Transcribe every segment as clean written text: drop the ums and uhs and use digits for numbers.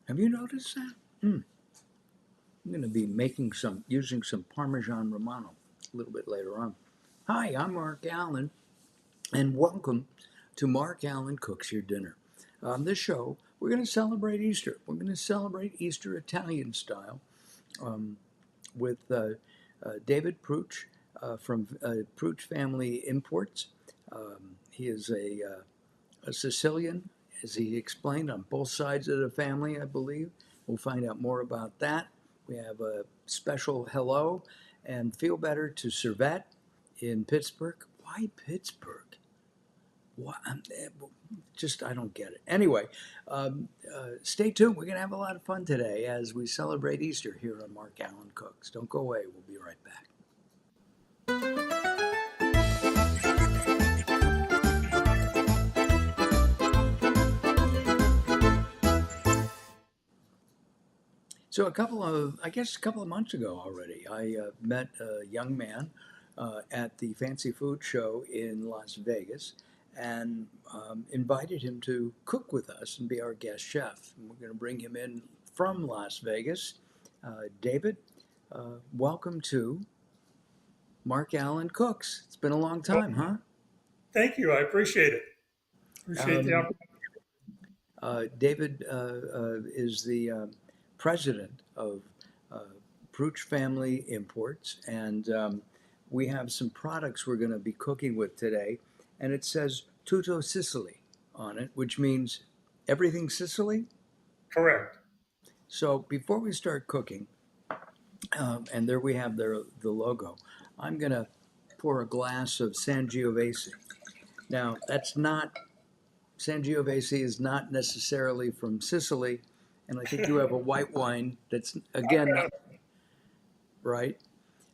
Have you noticed that? Hmm. I'm going to be using some Parmesan Romano a little bit later on. Hi, I'm Mark Allen, and welcome to Mark Allen Cooks Your Dinner. On this show, we're going to celebrate Easter. We're going to celebrate Easter Italian style um, with David Prutch from Prutch Family Imports. He is a Sicilian, as he explained, on both sides of the family, I believe. We'll find out more about that. We have a special hello and feel better to Servette in Pittsburgh. Why Pittsburgh? What? Just, I don't get it. Anyway, stay tuned. We're going to have a lot of fun today as we celebrate Easter here on Mark Allen Cooks. Don't go away. We'll be right back. So I guess a couple of months ago already, I met a young man at the Fancy Food Show in Las Vegas and invited him to cook with us and be our guest chef. And we're going to bring him in from Las Vegas. David, welcome to Mark Allen Cooks. It's been a long Well, time, huh? thank you. I appreciate it. Appreciate the Um, opportunity. David is the president of uh, Prutch Family Imports, and we have some products we're going to be cooking with today. And it says Tutto Sicily on it, which means everything Sicily. Correct. So before we start cooking, and there we have the logo, I'm going to pour a glass of Sangiovese. Now, Sangiovese is not necessarily from Sicily, and I think you have a white wine that's again not right.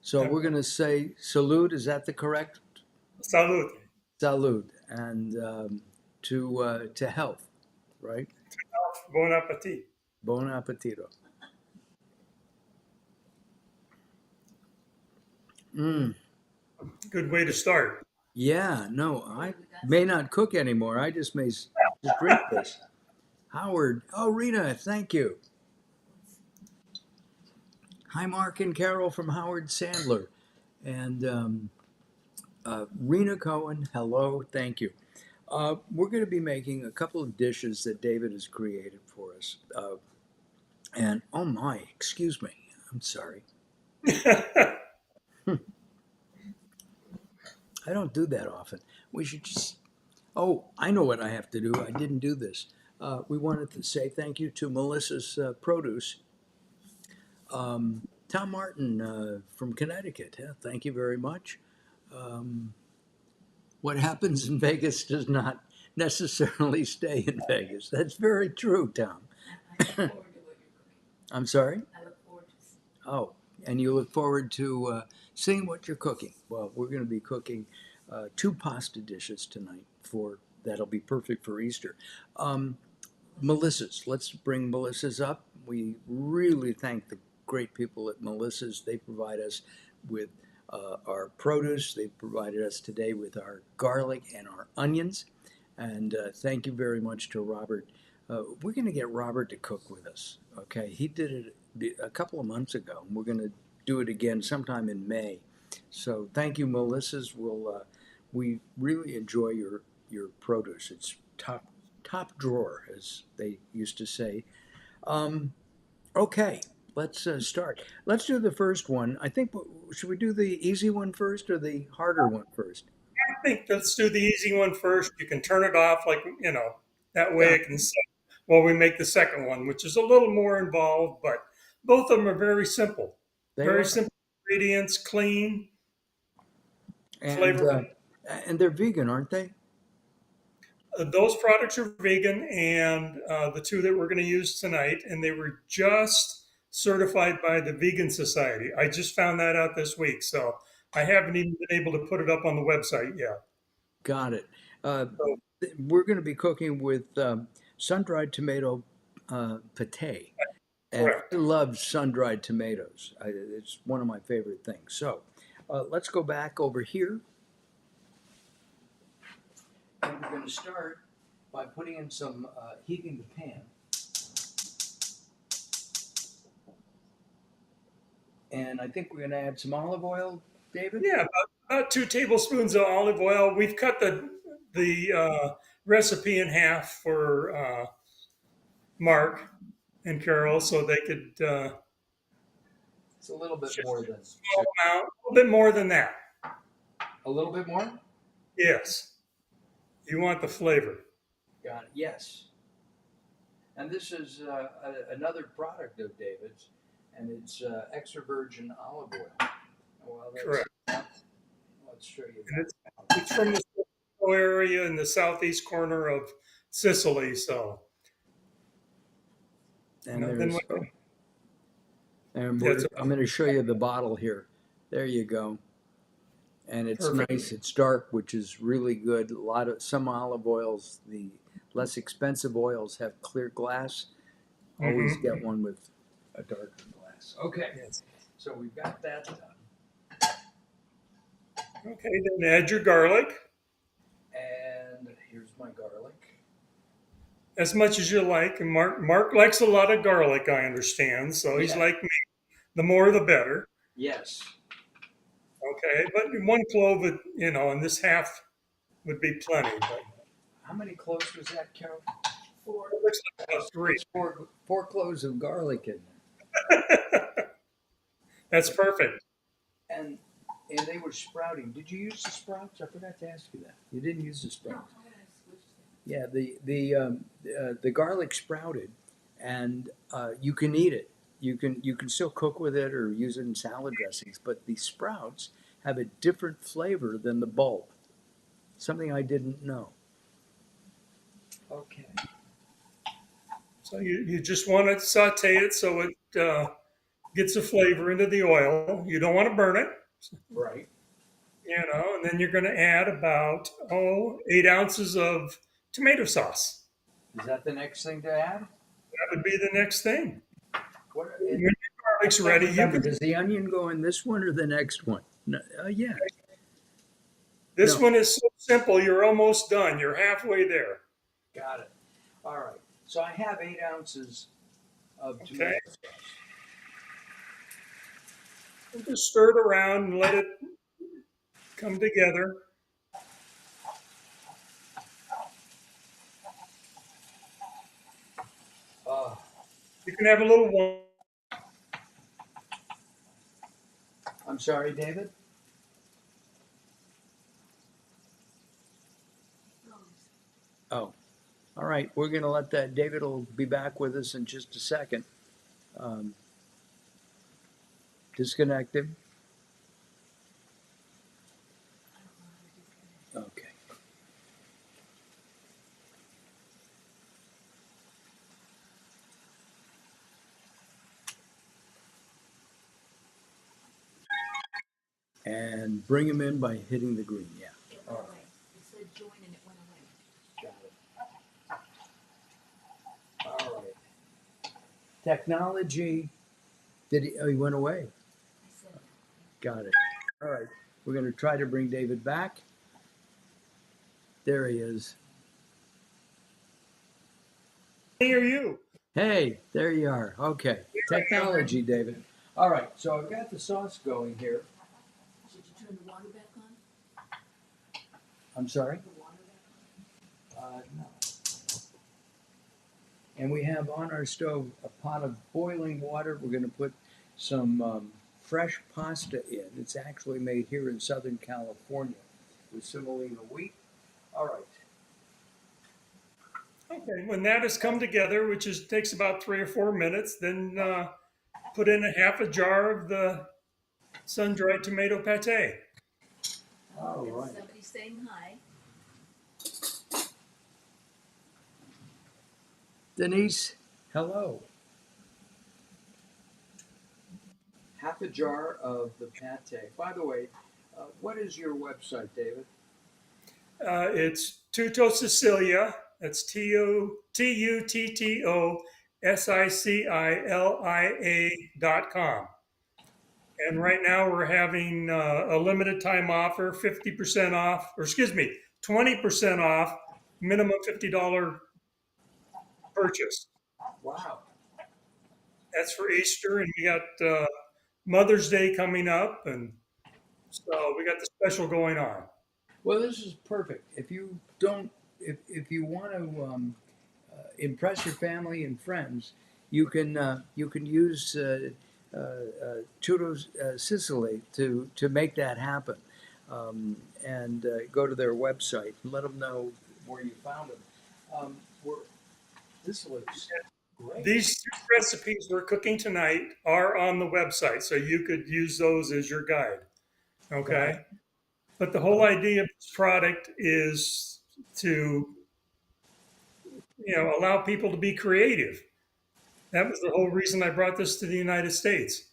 So we're going to say salud. Is that the correct Salute. salud? And to health, right? Bon appetit. Bon appetito. Mm, Good way to start. yeah, no, I may not cook anymore. I just just drink this. Howard, oh Rita, thank you. Hi, Mark and Carol from Howard Sandler, and Rena Cohen. Hello, thank you. We're going to be making a couple of dishes that David has created for us. And oh my, excuse me, I'm sorry. I don't do that often. We should just, oh, I know what I have to do. I didn't do this. We wanted to say thank you to Melissa's Produce. Tom Martin from Connecticut. Yeah, thank you very much. Um, what happens in Vegas does not necessarily stay in Vegas. That's very true, Tom. I'm sorry? Oh, and you look forward to seeing what you're cooking. Well, we're going to be cooking two pasta dishes tonight for that'll be perfect for Easter. Um, Melissa's. Let's bring Melissa's up. We really thank the great people at Melissa's. They provide us with our produce. They've provided us today with our garlic and our onions. And thank you very much to Robert. We're going to get Robert to cook with us. Okay, he did it a couple of months ago. And we're going to do it again sometime in May. So thank you, Melissa's. We really enjoy your produce. It's top drawer, as they used to say. Um, okay, let's start. Let's do the first one. I think should we do the easy one first or the harder one first? I think let's do the easy one first. You can turn it off, like, that way Yeah, it can set while we make the second one, which is a little more involved, but both of them are very simple. they Very are, simple ingredients, clean, and flavorful. they're vegan, aren't they? Those products are vegan, and the two that we're going to use tonight, and they were just certified by the Vegan Society. I just found that out this week, so I haven't even been able to put it up on the website yet. Got it. Uh, So, we're going to be cooking with sun-dried tomato pate, and I correct. love sun-dried tomatoes. It's one of my favorite things. So let's go back over here, and we're going to start by putting in some heating the pan. And I think we're going to add some olive oil, David. Yeah, about 2 tablespoons of olive oil. We've cut the recipe in half for Mark and Carol, so they could It's a little bit just more a than small two. amount, a little bit more than that. A little bit more? Yes, you want the flavor. Got it. Yes. And this is another product of David's, and it's extra virgin olive oil. Well, Correct. let's show you And it's that. from the area in the southeast corner of Sicily. So And nothing there's, like oh, and that's I'm going to show you the bottle here. There you go. And it's perfect. nice. It's dark, which is really good. A lot of some olive oils, the less expensive oils have clear glass. Always Hmm. get one with a darker glass. Okay, Yes. so we've got that done. Okay, then add your garlic And here's my garlic. as much as you like. And Mark likes a lot of garlic, I understand. So he's Yeah. like me. The more, the better. Yes. Okay, but one clove, and this half would be plenty. But How many cloves was that, Carol? it looks like Oh, about so three. that's four cloves of garlic in That's perfect. there. And they were sprouting. Did you use the sprouts? I forgot to ask you that. You didn't use the sprouts. Yeah, the garlic sprouted, and you can eat it. You can still cook with it or use it in salad dressings. But the sprouts have a different flavor than the bulb. Something I didn't know. Okay. So you just want to saute it so it gets the flavor into the oil. You don't want to burn it, Right. and then you're going to add about 8 ounces of tomato sauce. Is that the next thing to add? That would be the next thing. What? When It, your I garlic's can't ready, you remember. can. Does the onion go in this one or the next one? No, yeah. This No. one is so simple. You're almost done. You're halfway there. Got it. All right. So I have 8 ounces of Okay. tomato sauce. And just stir it around and let it come together. Uh, You can have a little one. I'm sorry, David. Oh, all right. We're going to let that. David will be back with us in just a second. Um, disconnected. Okay. And bring him in by hitting the green. Yeah. All right. It said join and it went away. Got it. All right. Technology. Did he? Oh, he went away. I said that. Got it. All right. We're going to try to bring David back. There he is. Me or you? Hey, there you are. Okay. Technology, David. All right. So I've got the sauce going here. Should you turn the water back on? I'm sorry? The water back No. And we have on our stove a pot of boiling water. We're going to put some fresh pasta in. It's actually made here in Southern California with semolina wheat. All right. Okay. When that has come together, which takes about 3 or 4 minutes, then put in a half a jar of the sun-dried tomato pate. All on? right. Somebody's saying hi. Denise, hello. Half a jar of the pate. By the way, what is your website, David? It's Tutto Sicilia. That's TUTTOSICILIA.com. And right now we're having a limited time offer, 50% off, or excuse me, 20% off, minimum $50 purchase. Wow. That's for Easter, and we got Mother's Day coming up, and so we got the special going on. Well, this is perfect. If you don't, if you want to impress your family and friends, you can use Tudo Sicily to make that happen, and go to their website and let them know where you found them. We're, this looks great. These two recipes we're cooking tonight are on the website, so you could use those as your guide. Got Okay. it. But the whole idea of this product is to, allow people to be creative. That was the whole reason I brought this to the United States.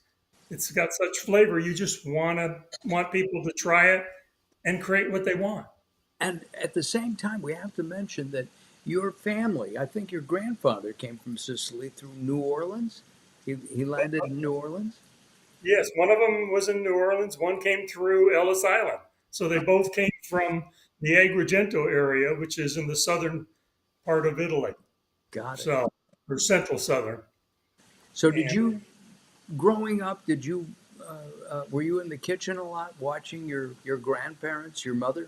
It's got such flavor. You just want people to try it and create what they want. And at the same time, we have to mention that your family, I think your grandfather came from Sicily through New Orleans. He landed in New Orleans. Yes, one of them was in New Orleans. One came through Ellis Island. So they both came from the Agrigento area, which is in the southern part of Italy. Got it. So, or central southern. So, did And you, growing up, were you in the kitchen a lot, watching your grandparents, your mother?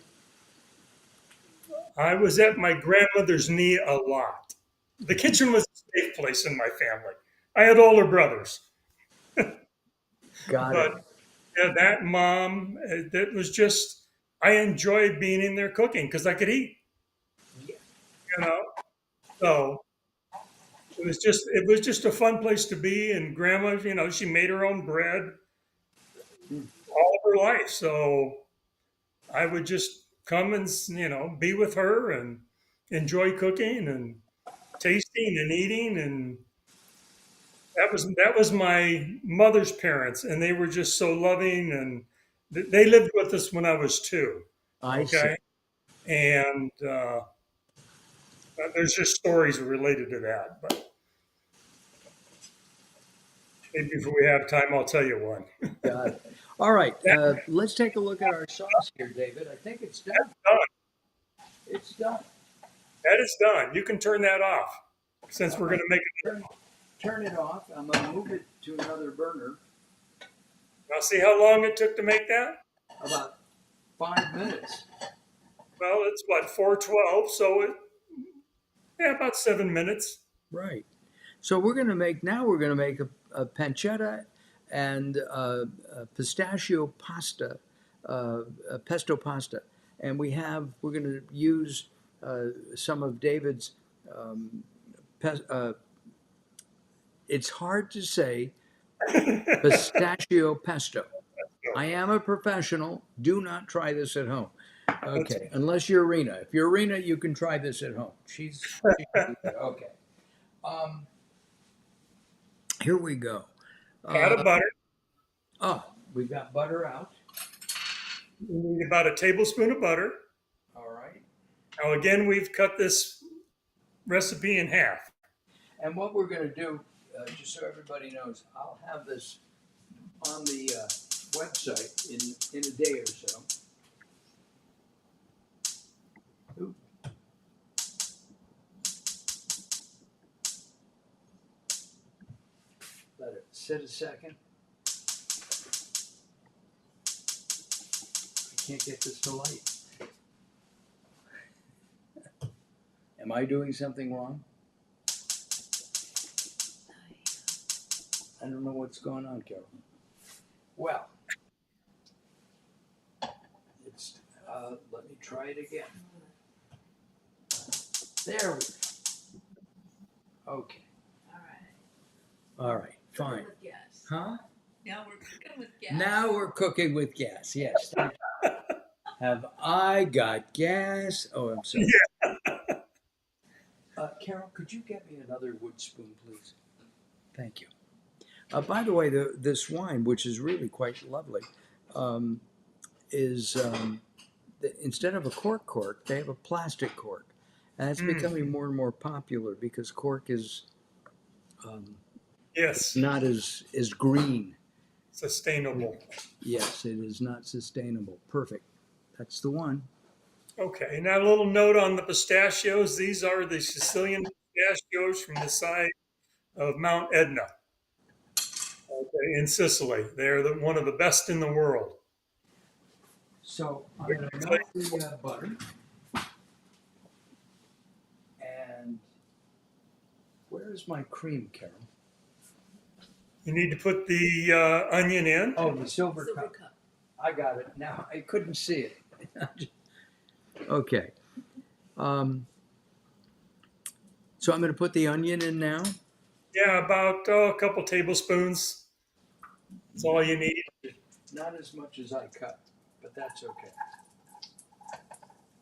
I was at my grandmother's knee a lot. The kitchen was a safe place in my family. I had older brothers, Got it. but yeah, that mom, that was just, I enjoyed being in there cooking because I could eat, Yeah. you know. So it was just a fun place to be. And grandma, she made her own bread all of her life. So I would just come and be with her and enjoy cooking and tasting and eating. And that was my mother's parents, and they were just so loving. And they lived with us when I was 2. I see. Okay, and there's just stories related to that. But maybe if we have time, I'll tell you one. Got it. All right. Let's take a look at our sauce here, David. I think it's done. Done. It's done. That is done. You can turn that off since All we're going right. to make it. Turn it off. I'm going to move it to another burner. Now, see how long it took to make that? About 5 minutes. Well, it's what, 412, so about 7 minutes. Right. So we're going to make a pancetta and a pistachio pasta, a pesto pasta, and we're going to use some of David's. Um, it's hard to say pistachio pesto. I am a professional. Do not try this at home. That's Okay, unless you're Rena. If you're Rena, you can try this at home. She can do that. Okay. Um, Here we go. Pat of butter. Oh, we've got butter out. We need about a tablespoon of butter. All right. Now, again, we've cut this recipe in half. And what we're going to do, just so everybody knows, I'll have this on the website in a day or so. Oop. Let it sit a second. I can't get this to light. Am I doing something wrong? I don't know what's going on, Carol. Well, let me try it again. There we go. Okay. All right. All right. Fine. With gas. Huh? Now we're cooking with gas. Now we're cooking with gas. Yes. Thank you. Have I got gas? Oh, I'm sorry. Carol, could you get me another wood spoon, please? Thank you. By the way, this wine, which is really quite lovely, is instead of a cork, they have a plastic cork. And it's becoming more and more popular because cork is Yes, not as green. sustainable. Yes, it is not sustainable. Perfect. That's the one. Okay, now a little note on the pistachios. These are the Sicilian pistachios from the side of Mount Etna. okay, in Sicily. They're one of the best in the world. So I'm going to melt the butter. And where's my cream, Carol? You need to put the onion in. Oh, the silver Silver cup. cup. I got it. Now I couldn't see it. Okay. Um, so I'm going to put the onion in now. Yeah, about a couple tablespoons. That's all you need. Not as much as I cut, but that's okay.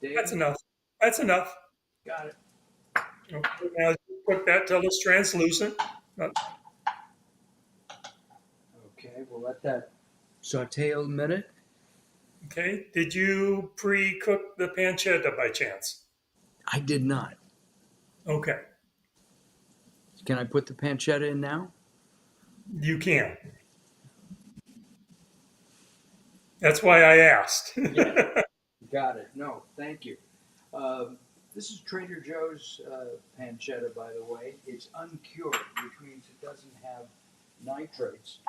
That's David, enough. That's enough. got it. Okay, now cook that till it's translucent. Okay, we'll let that saute a minute. Okay. Did you pre-cook the pancetta by chance? I did not. Okay. Can I put the pancetta in now? You can. That's why I asked. Yeah. Got it. No, thank you. This is Trader Joe's pancetta, by the way. It's uncured, which means it doesn't have nitrates.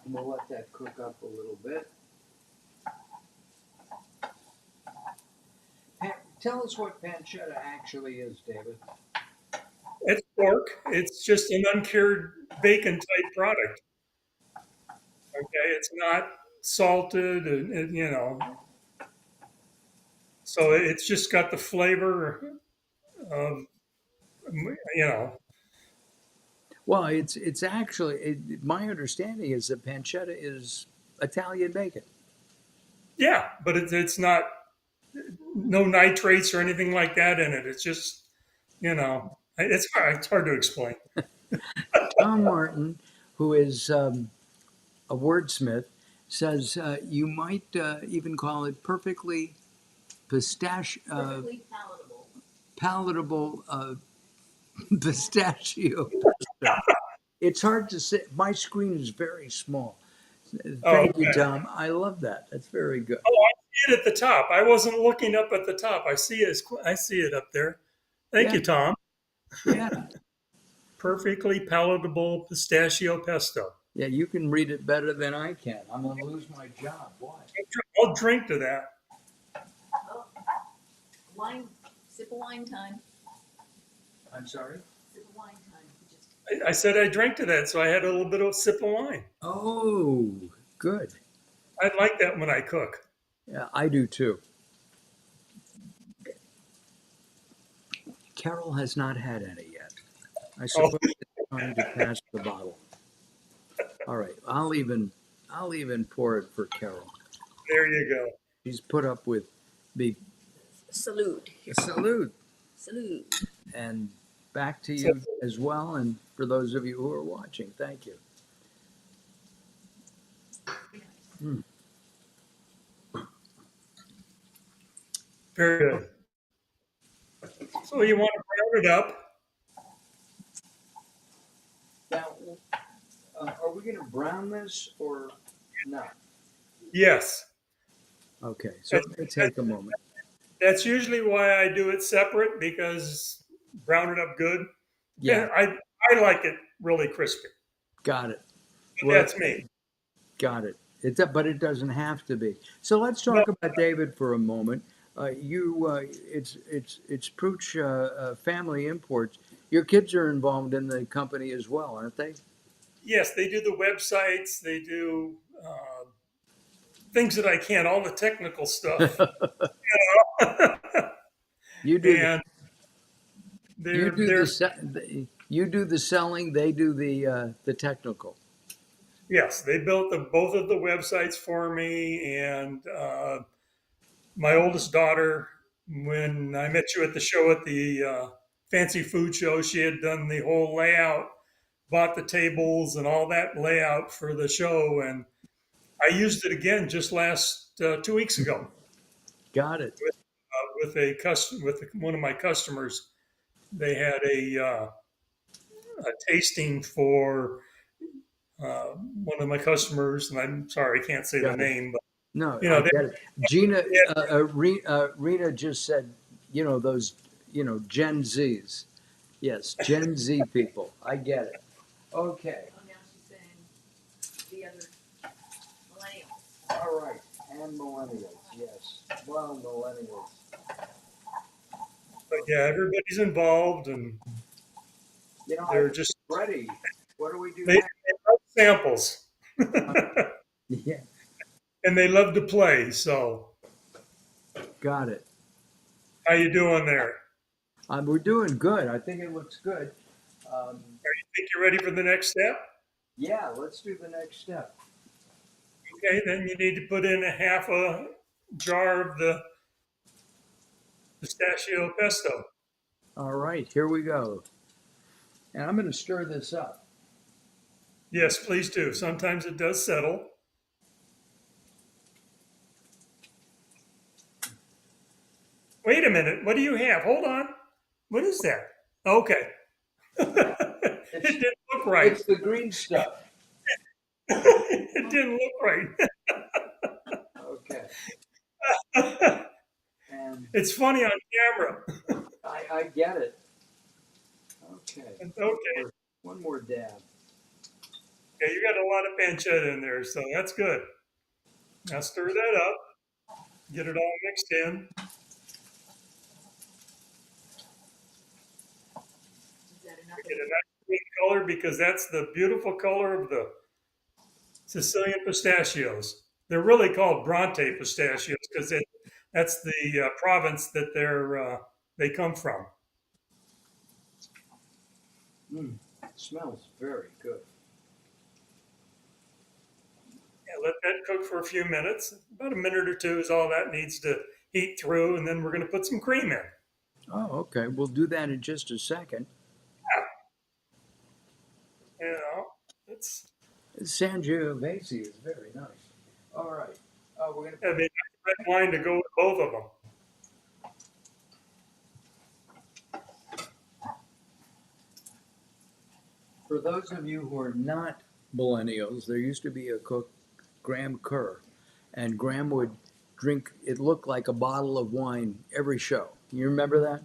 And we'll let that cook up a little bit. Tell us what pancetta actually is, David. It's pork. It's just an uncured bacon type product. Okay. It's not salted, so it's just got the flavor of, you know, Well, it's actually my understanding is that pancetta is Italian bacon. yeah, but it's not, no nitrates or anything like that in it. It's just, it's hard to explain. Tom Martin, who is a wordsmith, says you might even call it Perfectly palatable. palatable pistachio pesto. It's hard to say. My screen is very small. Oh, Thank you, okay. Tom. I love that. That's very good. Oh, I see it at the top. I wasn't looking up at the top. I see it up there. Thank Yeah, you, Tom. yeah, Perfectly palatable pistachio pesto. yeah. You can read it better than I can. I'm gonna lose my job. Why? I'll drink to that. Oh, wine, sip of wine time. I'm sorry. Sip of wine time. You just I said I drank to that, so I had a little bit of sip of wine. Oh, good. I like that when I cook. Yeah, I do too. Carol has not had any yet. I Oh, suppose it's time to pass the bottle. All right, I'll even pour it for Carol. there you go. She's put up with the salute. salute, Salute. and back to So you as well. And for those of you who are watching, thank you. Mm. very good. So you want to brown it up? Now, are we going to brown this or not? Yes. Okay, so That's, it may take a moment. that's usually why I do it separate, because brown it up good. Yeah, Yeah, I like it really crispy. got it. But Well, that's me. got it. But it doesn't have to be. So let's No, talk about David for a moment. It's Prutch Family Imports. Your kids are involved in the company as well, aren't they? yes, they do the websites. They do things that I can't. All the technical stuff. You do the And you they're do they're you do the selling. They do the technical. yes, they built both of the websites for me. And my oldest daughter, when I met you at the show at the fancy food show, she had done the whole layout, bought the tables and all that layout for the show, and I used it again just last 2 weeks ago Got it. with one of my customers. They had a tasting for one of my customers, and I'm sorry I can't say the Got it. name, but No, you I know, get it. Gina, they had, Rena just said, those, Gen Zs. Yes, Gen Z people. I get it. Okay, Oh, now she's saying the other millennials. all right, and millennials, yes. Well, millennials. But yeah, everybody's involved, and You know, I they're think just we're ready. What do we do they next? love samples, Yeah, and they love to play. So, got it. how you doing there? We're doing good. I think it looks good. Um, Think you're ready for the next step? yeah, let's do the next step. Okay, then you need to put in a half a jar of the pistachio pesto. All right, here we go. And I'm going to stir this up. Yes, please do. Sometimes it does settle. Wait a minute. What do you have? Hold on. What is that? Okay. It It's didn't look right. it's the green stuff. It didn't look Okay, right. and It's funny on camera. I get it. Okay, Okay. one more dab. Yeah, you got a lot of pancetta in there, so that's good. Now stir that up. Get it all mixed in. Is that enough? Get a nice green color because that's the beautiful color of the Sicilian pistachios. They're really called Bronte pistachios because that's the province that they come from. It smells very good. Yeah, let that cook for a few minutes. About a minute or two is all that needs to heat through, and then we're going to put some cream in. Oh, okay. We'll do that in just a second. You know, it's Sangiovese is very nice. All right. We're going to yeah, put. they got red wine to go with both of them. For those of you who are not millennials, there used to be a cook, Graham Kerr, and Graham would drink. It looked like a bottle of wine every show. You remember that?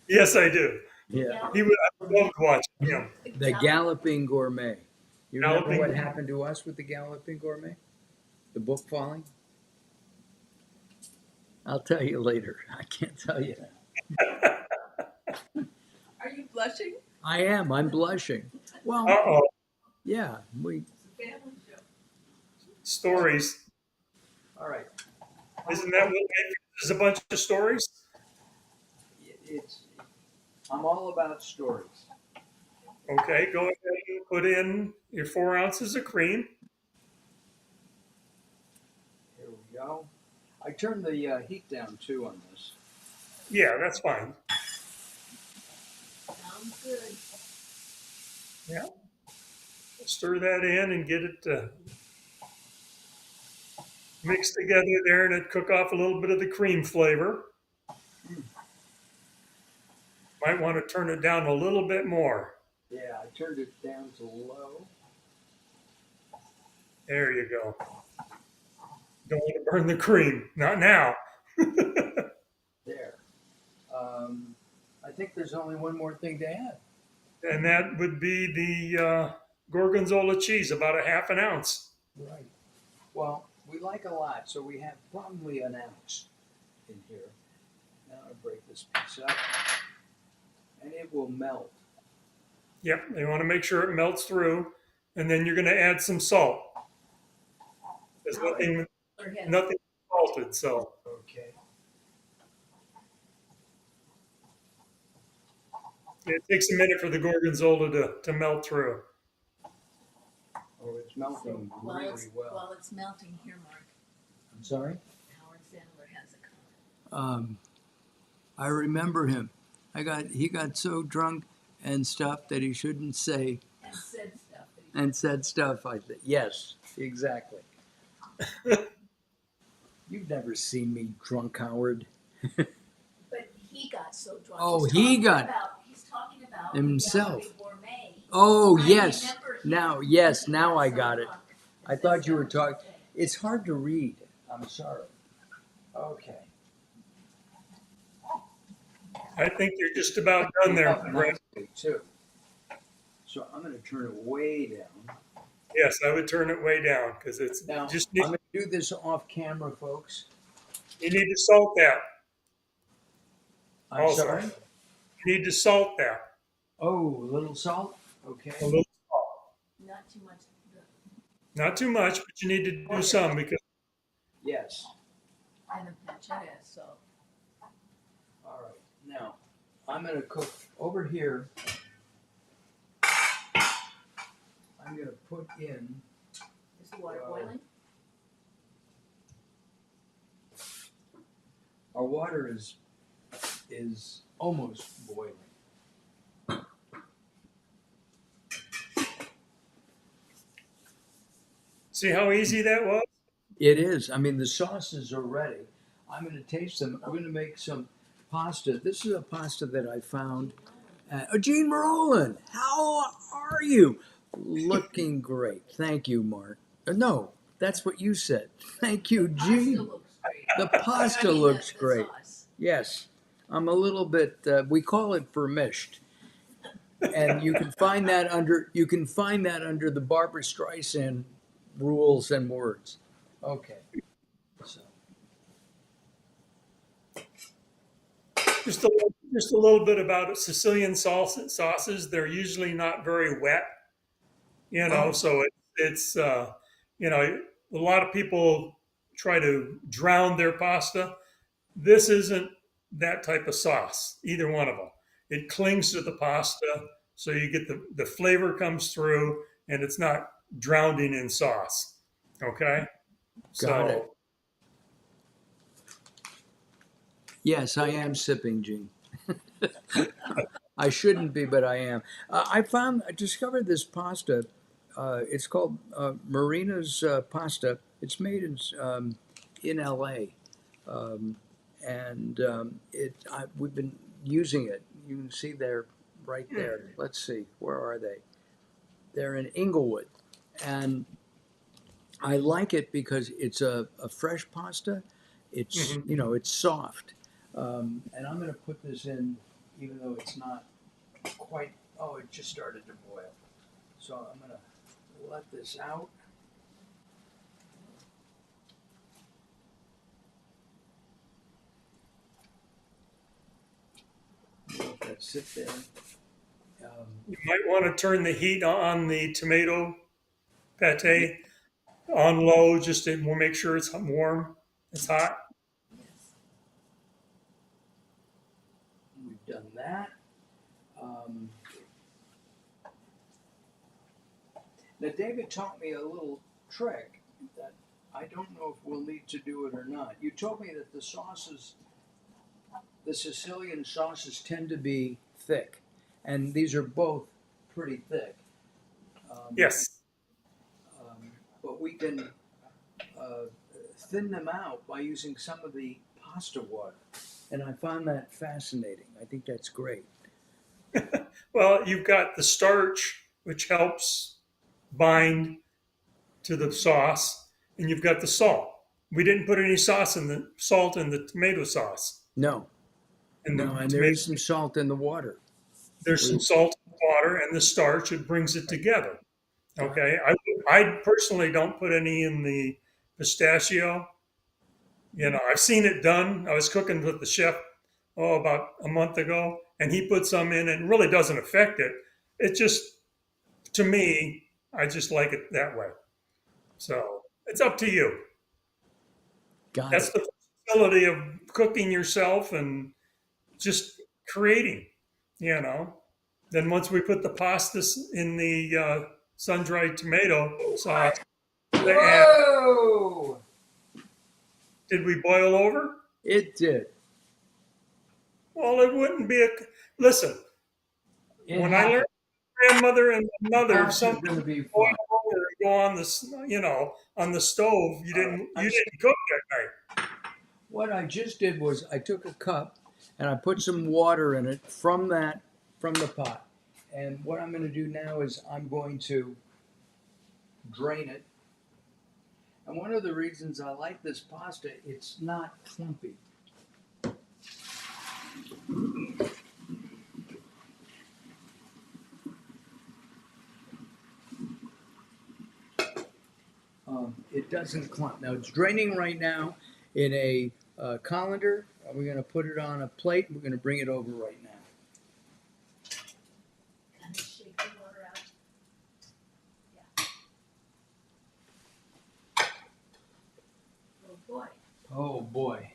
Yes, I do. Yeah. I loved watching him. The Galloping Gourmet. You remember Galloping. what happened to us with the Galloping Gourmet? The book falling? I'll tell you later. I can't tell you that. Are you blushing? I am. I'm blushing. Well, Uh-oh. yeah. We. It's a family show. Stories. All right. Isn't that what life is? A bunch of stories? It's. I'm all about stories. Okay, go ahead and put in your 4 ounces of cream. Here we go. I turned the heat down too on this. Yeah, that's fine. Sounds good. Yeah. Stir that in and get it mixed together there and it cook off a little bit of the cream flavor. Might want to turn it down a little bit more. Yeah, I turned it down to low. There you go. Don't want to burn the cream. Not now. There. I think there's only one more thing to add. And that would be the gorgonzola cheese, about a half an ounce. Right. Well, we like a lot, so we have probably an ounce in here. Now I break this piece up, and it will melt. Yep, you want to make sure it melts through. And then you're going to add some salt. There's nothing salted, so. Okay. It takes a minute for the gorgonzola to melt through. Oh, it's melting really well. While it's melting here, Mark, I'm sorry? Howard Sandler has a comment. I remember him. He got so drunk and stuff that he shouldn't say And said stuff. and said stuff like that. Yes, exactly. You've never seen me drunk, Howard. But he got so drunk. Oh, He's talking about himself. The Gourmet. Oh, I yes. remember Now I so got it. drunk and I said thought you were stuff. talking. It's hard to read. I'm sorry. Okay. I think you're just about done there, Up Brett. nicely, too. So I'm going to turn it way down. Yes, I would turn it way down because it's Now, just I'm going to do this off camera, folks. you need to salt that I'm also. sorry? You need to salt that. Oh, a little salt? A Okay. little salt. Not too much. Not too much, but you need to do some because Yes. And the pancetta, so. All right. Now, I'm going to cook over here. I'm going to put in. Is the water boiling? Our water is almost boiling. see how easy that was? It is. I mean, the sauces are ready. I'm going to taste them. We're going to make some pasta. This is a pasta that I found. Gene Merolin, how are you? Looking great. Thank you, Mark. No, that's what you said. Thank you, Pasta Gene. looks great. The pasta I mean, looks the great. sauce. Yes, I'm a little bit. We call it vermished, and you can find that under the Barbara Streisand rules and words. Okay, so Just a little bit about it. Sicilian sauces. They're usually not very wet, oh, so it's you know, a lot of people try to drown their pasta. This isn't that type of sauce, either one of them. It clings to the pasta, so you get the flavor comes through, and it's not drowning in sauce. Okay, got it. so Yes, I am sipping, Gene. I shouldn't be, but I am. I discovered this pasta. It's called Marina's pasta. It's made in LA, um, and we've been using it. You can see they're right there. Let's see, where are they? They're in Inglewood, and I like it because it's a fresh pasta. It's mhm. it's soft, and I'm going to put this in, even though it's not quite. Oh, it just started to boil, so I'm going to let this out. Let that sit there. You might want to turn the heat on the tomato pate on low, just to we'll make sure it's warm. It's hot. Yes. We've done that. Um, Now, David taught me a little trick that I don't know if we'll need to do it or not. You told me that the Sicilian sauces tend to be thick, and these are both pretty thick. Um, Yes. but we can uh, thin them out by using some of the pasta water, and I found that fascinating. I think that's great. Well, you've got the starch, which helps bind to the sauce, and you've got the salt. We didn't put any salt in the tomato sauce. No, And no, the and there tomato, is some salt in the water. there's some We salt in the water and the starch. It brings it together. got Okay. I personally don't put any in the pistachio. I've seen it done. I was cooking with the chef about a month ago, and he put some in, and it really doesn't affect it. It just, to me, I just like it that way. So it's up to you. got That's it. the facility of cooking yourself and just creating, you know. Then once we put the pastas in the sun-dried tomato sauce, and Whoa! did we boil over? It did. Well, it wouldn't be a. Listen, It when I happened. learned grandmother and mother, if Pasta is something going to be boiled fun. over and go on on the stove, All right. you didn't cook that night. What I just did was I took a cup and I put some water in it from the pot. And what I'm going to do now is I'm going to drain it. And one of the reasons I like this pasta, it's not clumpy. it doesn't clump. Now it's draining right now in a colander. We're going to put it on a plate. We're going to bring it over right now. Kind of shake the water out. Yeah. Oh, boy. Oh boy,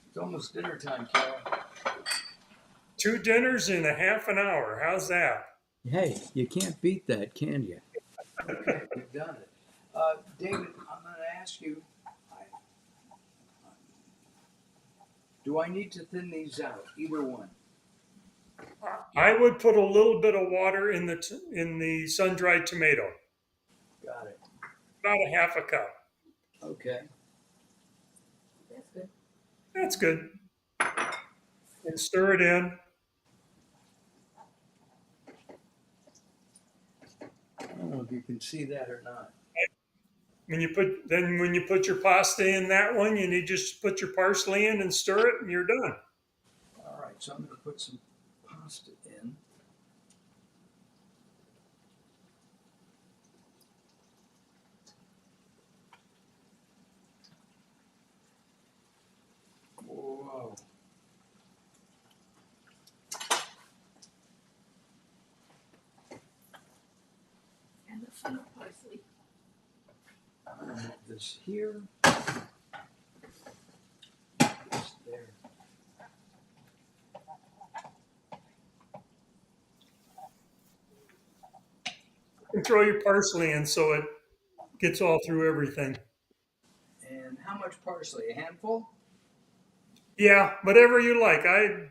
it's almost dinner time, Carol. 2 dinners in a half an hour. How's that? Hey, you can't beat that, can you? Okay, we've done it. David, I'm going to ask you, do I need to thin these out? Either one. I would put a little bit of water in the sun-dried tomato, Got it. about a half a cup. Okay. That's good. That's good. And stir it in. I don't know if you can see that or not. When you put your pasta in that one, you need just put your parsley in and stir it, and you're done. All right, so I'm going to put some pasta in. Whoa. And the sweet parsley. I'm going to move this here. This there. And throw your parsley in so it gets all through everything. And how much parsley? A handful? Yeah, whatever you like. I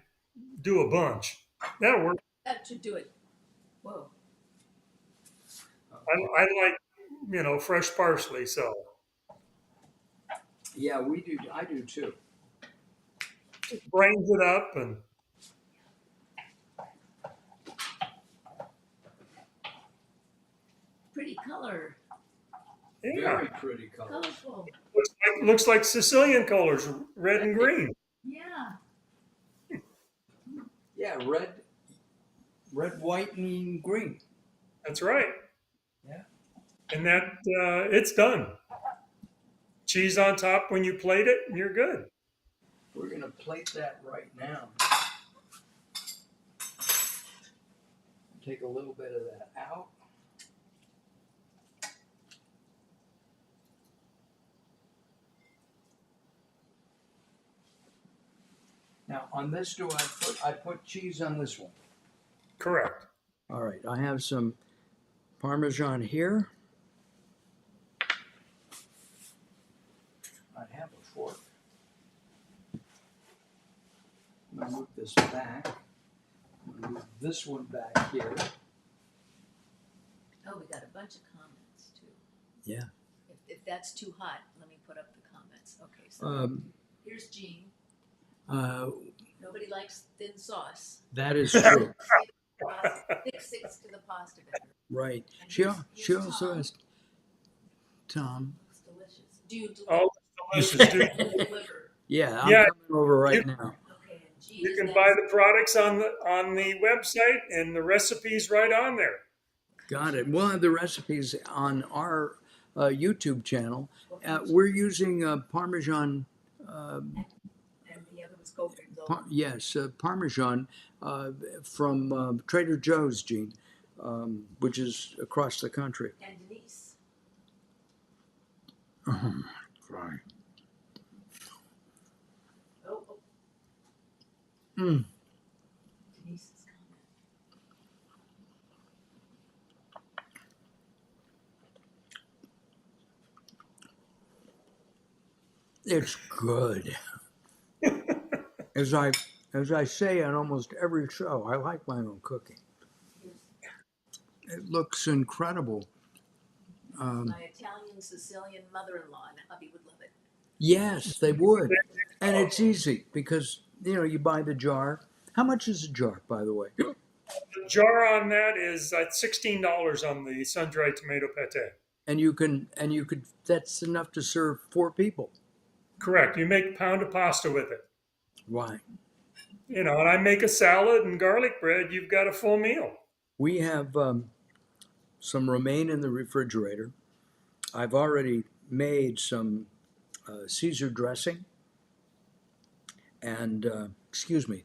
do a bunch. That'll work. That should do it. Whoa. I like, fresh parsley. So Yeah, we do. I do too. brains it up and Pretty color. yeah, Very pretty color. Colorful. looks like Sicilian colors, red and green. Yeah. Yeah, red, white, and green. That's right. Yeah. And that it's done. Cheese on top when you plate it, and you're good. We're going to plate that right now. Take a little bit of that out. Now, on this, I put cheese on this one? Correct. All right, I have some Parmesan here. I have a fork. I'm going to move this back. I'm going to move this one back here. Oh, we got a bunch of comments too. Yeah. If that's too hot, let me put up the comments. Okay, so here's Jean. Nobody likes thin sauce. That is true. Thick sticks to the pasta better. Right. And She here's also Tom. has Tom. Looks delicious. Do you deliver? Oh, delicious. Deliver. Yeah, I'm Yeah, coming over right now. Okay, and Jean You is can next. buy the products on the website and the recipes right on there. Got it. We'll have the recipes on our YouTube channel. We're using Parmesan. And the other was Gorgonzola. Yes, Parmesan from Trader Joe's, Gene, which is across the country. And Denise. Right. Oh. Mm. Denise's comment. It's good. As I say on almost every show, I like my own cooking. It looks incredible. My Italian Sicilian mother-in-law and hubby would love it. Yes, they would. And it's easy because, you buy the jar. How much is a jar, by the way? The jar on that is $16 on the sun-dried tomato pate. And you could, that's enough to serve 4 people. Correct. You make a pound of pasta with it. Why? And I make a salad and garlic bread. You've got a full meal. We have some romaine in the refrigerator. I've already made some Caesar dressing and, excuse me,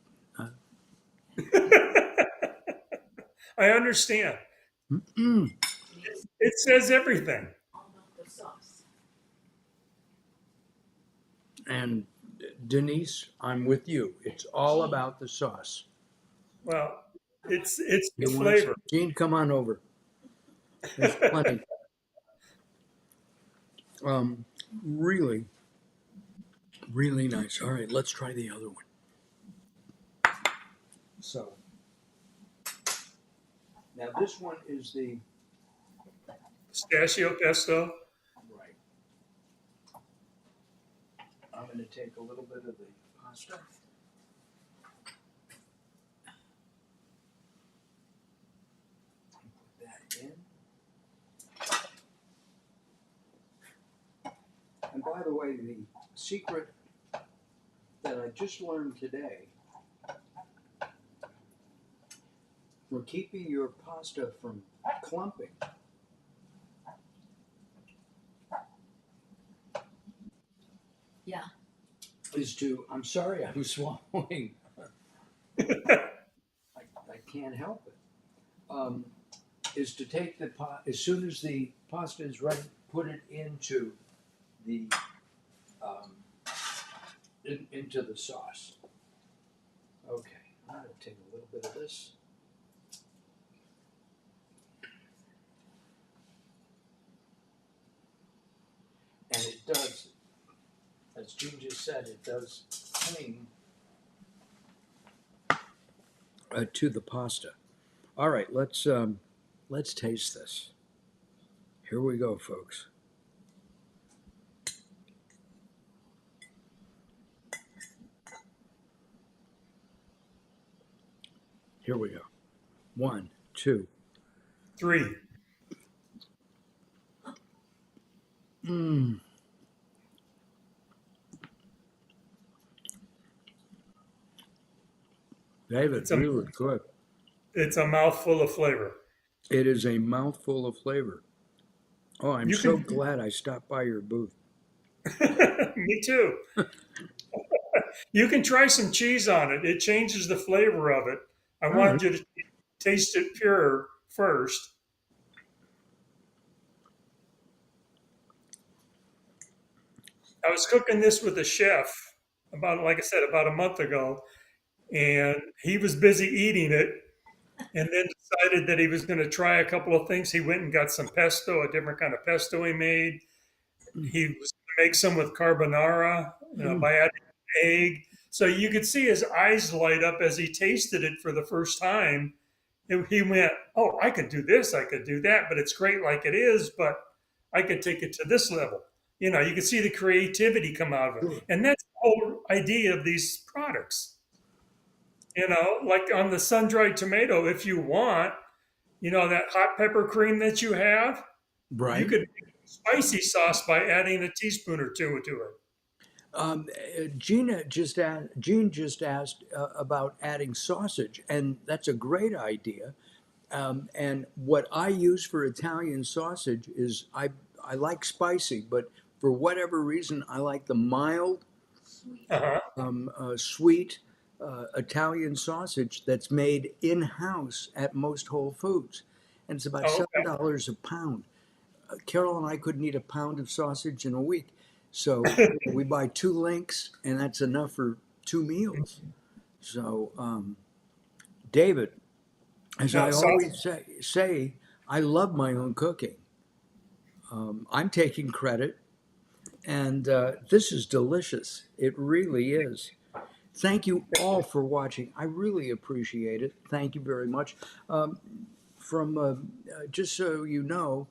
I understand. mm, It says everything. All about the sauce. and Denise, I'm with you. It's all about the sauce. Well, it's the You want some? flavor. Gene, come on over. There's plenty. Um, really, really nice. All right, let's try the other one. So now this one is the Pistachio pesto. right. I'm going to take a little bit of the pasta. Put that in. And by the way, the secret that I just learned today for keeping your pasta from clumping Yeah. is to, I'm sorry, I'm swallowing. I can't help it. Is to take the pot, as soon as the pasta is ready, put it into the um, into the sauce. Okay, I'm gonna take a little bit of this. And it does, as Gene just said, it does cling to the pasta. All right, let's taste this. Here we go, folks. Here we go. 1, 2. 3. Mmm. David, It's a really good. it's a mouthful of flavor. It is a mouthful of flavor. Oh, I'm You so can. glad I stopped by your booth. Me too. You can try some cheese on it. It changes the flavor of it. I All right. wanted you to taste it pure first. I was cooking this with a chef about, like I said, about a month ago, and he was busy eating it, and then decided that he was going to try a couple of things. He went and got some pesto, a different kind of pesto he made. Mm, He was going to make some with carbonara, mm, by adding an egg. So you could see his eyes light up as he tasted it for the first time. And he went, "Oh, I could do this, I could do that, but it's great like it is, but I could take it to this level." You can see the creativity come out of it. sure. And that's the whole idea of these products. Like on the sun-dried tomato, if you want, that hot pepper cream that you have, you Right. could make spicy sauce by adding a teaspoon or two to it. Gene just asked about adding sausage, and that's a great idea. And what I use for Italian sausage is I like spicy, but for whatever reason I like the mild, Sweet. Uh-huh. sweet Italian sausage that's made in house at most Whole Foods, and it's about Oh, $7 a pound. Carol and I couldn't eat a pound of sausage in a week, so we buy 2 links, and that's enough for 2 meals. So, David, as now I sauce. always say, I love my own cooking. I'm taking credit, and this is delicious. It really is. Thank you all for watching. I really appreciate it. Thank you very much. Um, from just so you know,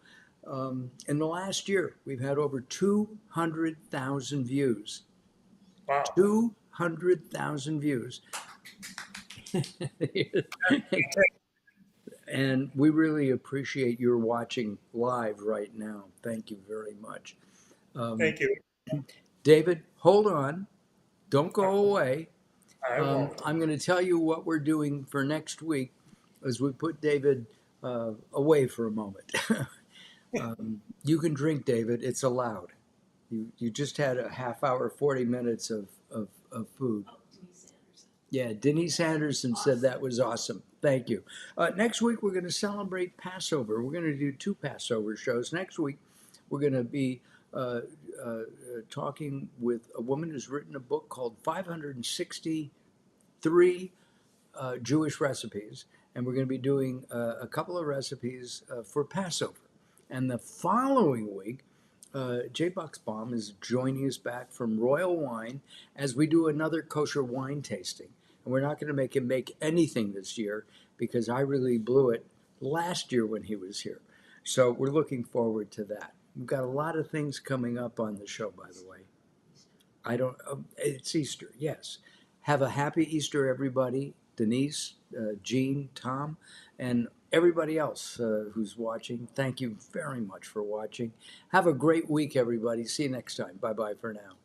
in the last year, we've had over 200,000 views. Wow. 200,000 views. And we really appreciate your watching live right now. Thank you very much. Um, Thank you. David, hold on. Don't go away. I won't. I'm going to tell you what we're doing for next week as we put David away for a moment. You can drink, David. It's allowed. You just had a half hour, 40 minutes of food. Oh, Denise Anderson. Yeah, Denise Anderson said that was awesome. Thank you. Next week, we're going to celebrate Passover. We're going to do two Passover shows. Next week, we're going to be uh, talking with a woman who's written a book called 563 Jewish recipes. And we're going to be doing a couple of recipes for Passover. And the following week, Jay Bucksbaum is joining us back from Royal Wine as we do another kosher wine tasting. And we're not going to make him make anything this year because I really blew it last year when he was here. So we're looking forward to that. We've got a lot of things coming up on the show, by the way. I don't, it's Easter, yes. Have a happy Easter, everybody. Denise, Jean, Tom, and everybody else who's watching. Thank you very much for watching. Have a great week, everybody. See you next time. Bye bye for now.